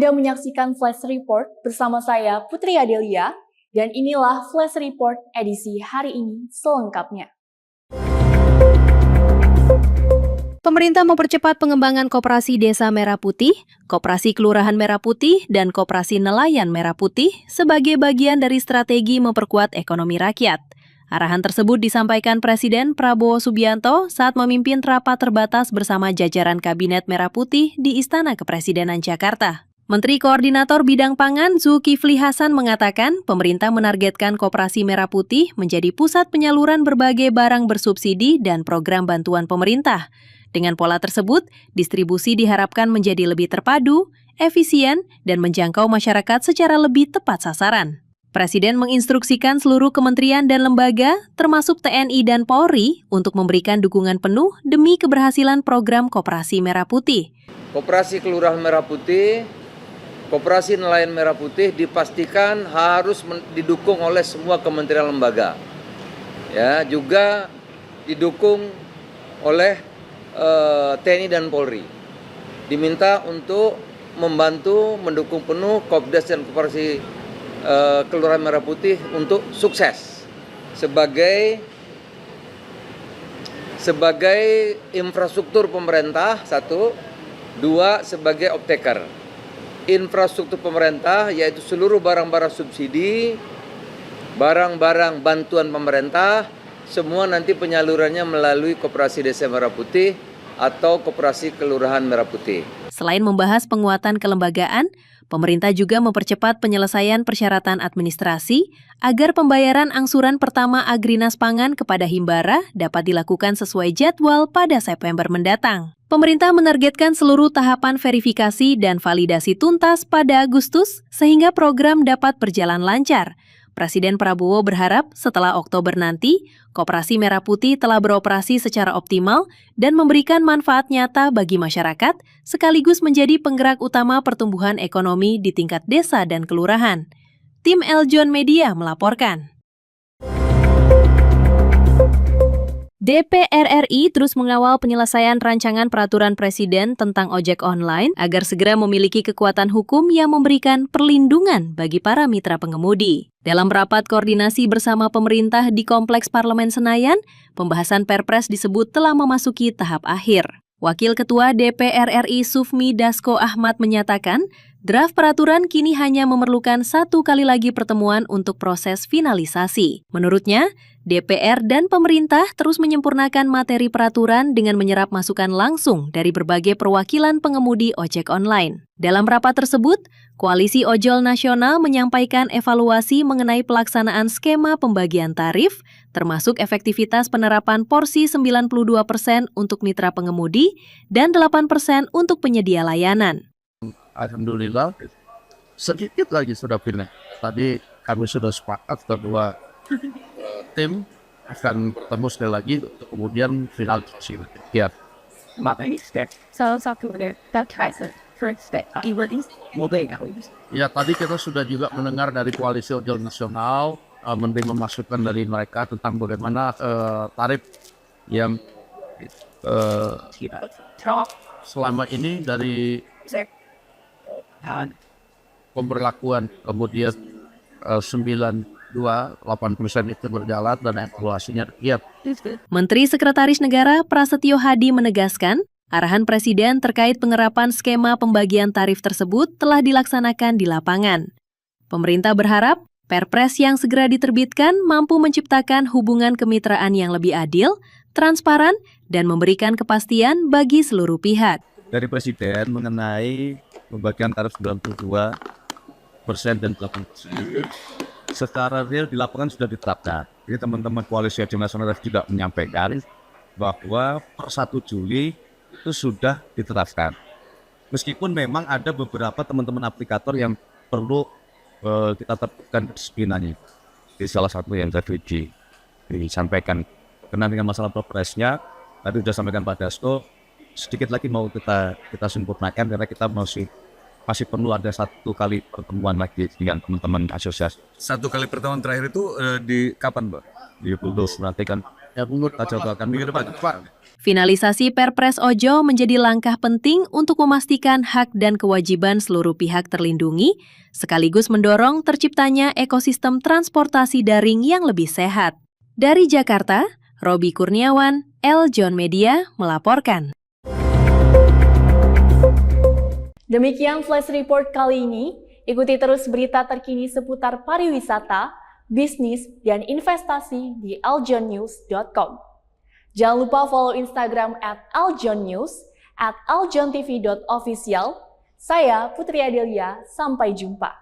Anda menyaksikan Flash Report bersama saya Putri Adelia, dan inilah Flash Report edisi hari ini selengkapnya. Pemerintah mempercepat pengembangan Koperasi Desa Merah Putih, Koperasi Kelurahan Merah Putih, dan Koperasi Nelayan Merah Putih sebagai bagian dari strategi memperkuat ekonomi rakyat. Arahan tersebut disampaikan Presiden Prabowo Subianto saat memimpin rapat terbatas bersama jajaran Kabinet Merah Putih di Istana Kepresidenan Jakarta. Menteri Koordinator Bidang Pangan Zulkifli Hasan mengatakan pemerintah menargetkan Koperasi Merah Putih menjadi pusat penyaluran berbagai barang bersubsidi dan program bantuan pemerintah. Dengan pola tersebut, distribusi diharapkan menjadi lebih terpadu, efisien, dan menjangkau masyarakat secara lebih tepat sasaran. Presiden menginstruksikan seluruh kementerian dan lembaga, termasuk TNI dan Polri, untuk memberikan dukungan penuh demi keberhasilan program Koperasi Merah Putih. Koperasi Kelurahan Merah Putih, Koperasi Nelayan Merah Putih dipastikan harus didukung oleh semua kementerian lembaga. Ya, juga didukung oleh TNI dan Polri. Diminta untuk membantu mendukung penuh Kopdes dan Koperasi Kelurahan Merah Putih untuk sukses sebagai infrastruktur pemerintah, satu, dua, sebagai optaker. Infrastruktur pemerintah yaitu seluruh barang-barang subsidi, barang-barang bantuan pemerintah, semua nanti penyalurannya melalui Koperasi Desa Merah Putih atau Koperasi Kelurahan Merah Putih. Selain membahas penguatan kelembagaan, pemerintah juga mempercepat penyelesaian persyaratan administrasi agar pembayaran angsuran pertama Agrinas Pangan kepada Himbara dapat dilakukan sesuai jadwal pada September mendatang. Pemerintah menargetkan seluruh tahapan verifikasi dan validasi tuntas pada Agustus sehingga program dapat berjalan lancar. Presiden Prabowo berharap setelah Oktober nanti, Koperasi Merah Putih telah beroperasi secara optimal dan memberikan manfaat nyata bagi masyarakat, sekaligus menjadi penggerak utama pertumbuhan ekonomi di tingkat desa dan kelurahan. Tim Eljon Media melaporkan. DPR RI terus mengawal penyelesaian rancangan peraturan Presiden tentang ojek online agar segera memiliki kekuatan hukum yang memberikan perlindungan bagi para mitra pengemudi. Dalam rapat koordinasi bersama pemerintah di Kompleks Parlemen Senayan, pembahasan Perpres disebut telah memasuki tahap akhir. Wakil Ketua DPR RI Sufmi Dasko Ahmad menyatakan, draft peraturan kini hanya memerlukan satu kali lagi pertemuan untuk proses finalisasi. Menurutnya, DPR dan pemerintah terus menyempurnakan materi peraturan dengan menyerap masukan langsung dari berbagai perwakilan pengemudi ojek online. Dalam rapat tersebut, Koalisi Ojol Nasional menyampaikan evaluasi mengenai pelaksanaan skema pembagian tarif, termasuk efektivitas penerapan porsi 92% untuk mitra pengemudi dan 8% untuk penyedia layanan. Alhamdulillah, sedikit lagi sudah pindah. Tadi kami sudah sepakat kedua tim akan bertemu sekali lagi untuk kemudian finalisasi. Ya. Ya, tadi kita sudah juga mendengar dari Koalisi Ojol Nasional, menerima masukan dari mereka tentang bagaimana tarif yang selama ini dari pemberlakuan kemudian 8% itu berjalan dan evaluasinya giat. Menteri Sekretaris Negara Prasetyo Hadi menegaskan, arahan Presiden terkait pengerapan skema pembagian tarif tersebut telah dilaksanakan di lapangan. Pemerintah berharap Perpres yang segera diterbitkan mampu menciptakan hubungan kemitraan yang lebih adil, transparan, dan memberikan kepastian bagi seluruh pihak. Dari Presiden mengenai pembagian tarif 92% dan 8%. Secara real di lapangan sudah diterapkan. Jadi teman-teman Koalisi Ojol Nasional juga menyampaikan bahwa per 1 Juli itu sudah diterapkan. Meskipun memang ada beberapa teman-teman aplikator yang perlu kita terapkan disiplinannya. Di salah satu yang tadi disampaikan. Karena dengan masalah Perpresnya, tadi sudah sampaikan Pak Dasko, sedikit lagi mau kita sempurnakan karena kita masih perlu ada satu kali pertemuan lagi dengan teman-teman asosiasi. Satu kali pertemuan terakhir itu di kapan, Pak? Iya putus nanti kan kita coba kan minggu depan. Finalisasi Perpres Ojo menjadi langkah penting untuk memastikan hak dan kewajiban seluruh pihak terlindungi, sekaligus mendorong terciptanya ekosistem transportasi daring yang lebih sehat. Dari Jakarta, Robi Kurniawan, Eljon Media melaporkan. Demikian Flash Report kali ini. Ikuti terus berita terkini seputar pariwisata, bisnis, dan investasi di aljonnews.com. Jangan lupa follow Instagram @aljonnews, @aljontv.official. Saya Putri Adelia, sampai jumpa.